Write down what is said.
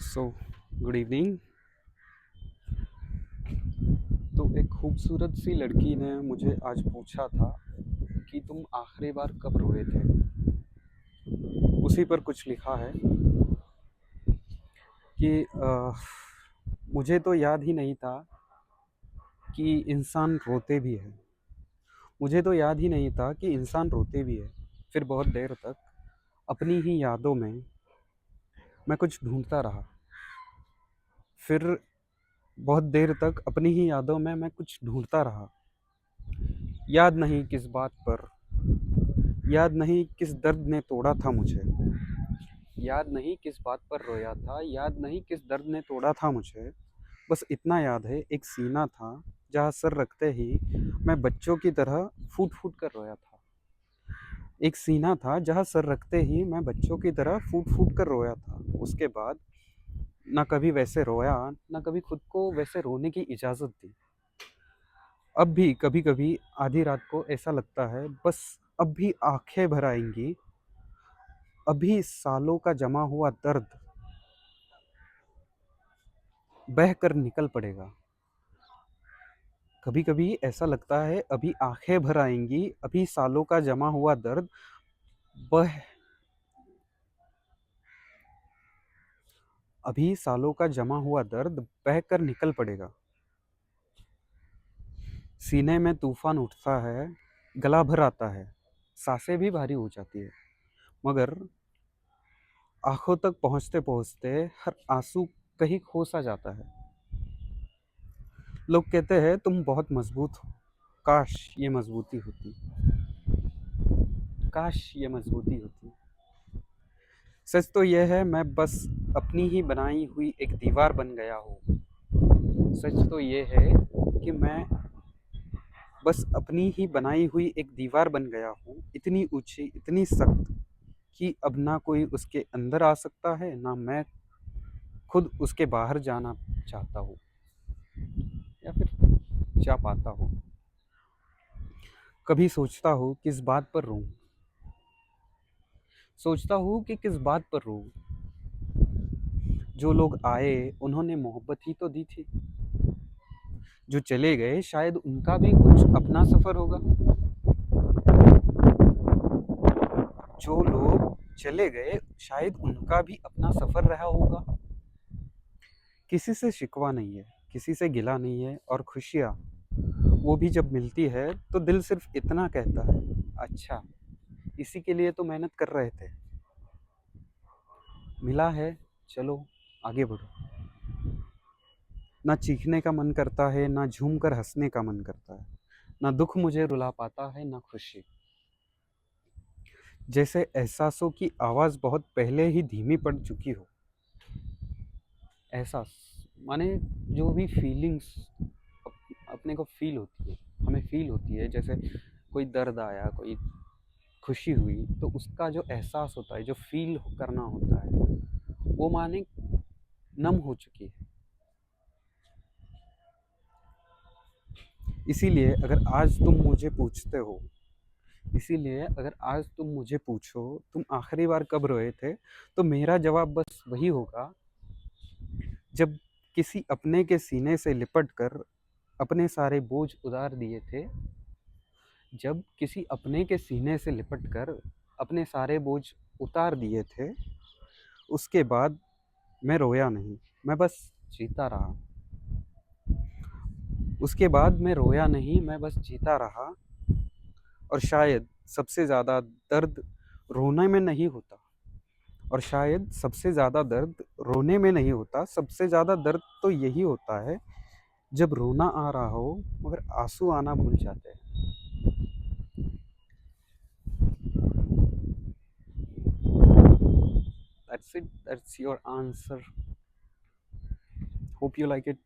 So good evening. तो एक खूबसूरत सी लड़की ने मुझे आज पूछा था कि तुम आखिरी बार कब रोए थे। उसी पर कुछ लिखा है कि मुझे तो याद ही नहीं था कि इंसान रोते भी है। मुझे तो याद ही नहीं था कि इंसान रोते भी है। फिर बहुत देर तक अपनी ही यादों में मैं कुछ ढूंढता रहा। फिर बहुत देर तक अपनी ही यादों में मैं कुछ ढूंढता रहा। याद नहीं किस बात पर, याद नहीं किस दर्द ने तोड़ा था मुझे। याद नहीं किस बात पर रोया था, याद नहीं किस दर्द ने तोड़ा था मुझे। बस इतना याद है, एक सीना था जहाँ सर रखते ही मैं बच्चों की तरह फूट फूट कर रोया था। एक सीना था जहाँ सर रखते ही मैं बच्चों की तरह फूट फूट कर रोया था। उसके बाद ना कभी वैसे रोया, ना कभी खुद को वैसे रोने की इजाज़त दी। अब भी कभी कभी आधी रात को ऐसा लगता है, बस अब भी आंखें भर आएंगी, अभी सालों का जमा हुआ दर्द बह कर निकल पड़ेगा। कभी कभी ऐसा लगता है, अभी आंखें भर आएंगी, अभी सालों का जमा हुआ दर्द बह अभी सालों का जमा हुआ दर्द बह कर निकल पड़ेगा। सीने में तूफान उठता है, गला भर आता है, सांसें भी भारी हो जाती है, मगर आंखों तक पहुंचते पहुंचते हर आंसू कहीं खो सा जाता है। लोग कहते हैं तुम बहुत मजबूत हो। काश ये मजबूती होती, काश ये मजबूती होती। सच तो यह है, मैं बस अपनी ही बनाई हुई एक दीवार बन गया हूँ। सच तो ये है कि मैं बस अपनी ही बनाई हुई एक दीवार बन गया हूँ, इतनी ऊंची, इतनी सख्त कि अब ना कोई उसके अंदर आ सकता है, ना मैं खुद उसके बाहर जाना चाहता हूँ या फिर जा पाता हूँ। कभी सोचता हूँ किस बात पर रोऊं, सोचता हूँ कि किस बात पर रोऊं। जो लोग आए उन्होंने मोहब्बत ही तो दी थी, जो चले गए शायद उनका भी कुछ अपना सफर होगा। जो लोग चले गए शायद उनका भी अपना सफर रहा होगा। किसी से शिकवा नहीं है, किसी से गिला नहीं है, और खुशियाँ वो भी जब मिलती है तो दिल सिर्फ इतना कहता है, अच्छा इसी के लिए तो मेहनत कर रहे थे। मिला है, चलो आगे बढ़ो। ना चीखने का मन करता है, ना झूम कर हंसने का मन करता है, ना दुख मुझे रुला पाता है, ना खुशी। जैसे एहसासों की आवाज़ बहुत पहले ही धीमी पड़ चुकी हो। एहसास माने जो भी फीलिंग्स अपने को फील होती है, हमें फील होती है, जैसे कोई दर्द आया, कोई खुशी हुई, तो उसका जो एहसास होता है, जो फील करना होता है, वो माने नम हो चुकी है। इसीलिए अगर आज तुम मुझे पूछते हो इसीलिए अगर आज तुम मुझे पूछो तुम आखिरी बार कब रोए थे, तो मेरा जवाब बस वही होगा, जब किसी अपने के सीने से लिपट कर अपने सारे बोझ उतार दिए थे। जब किसी अपने के सीने से लिपट कर अपने सारे बोझ उतार दिए थे, उसके बाद मैं रोया नहीं, मैं बस जीता रहा। उसके बाद मैं रोया नहीं, मैं बस जीता रहा। और शायद सबसे ज़्यादा दर्द रोने में नहीं होता, और शायद सबसे ज़्यादा दर्द रोने में नहीं होता, सबसे ज़्यादा दर्द तो यही होता है जब रोना आ रहा हो मगर आंसू आना भूल जाते हैं। That's it, that's your answer. Hope you like it.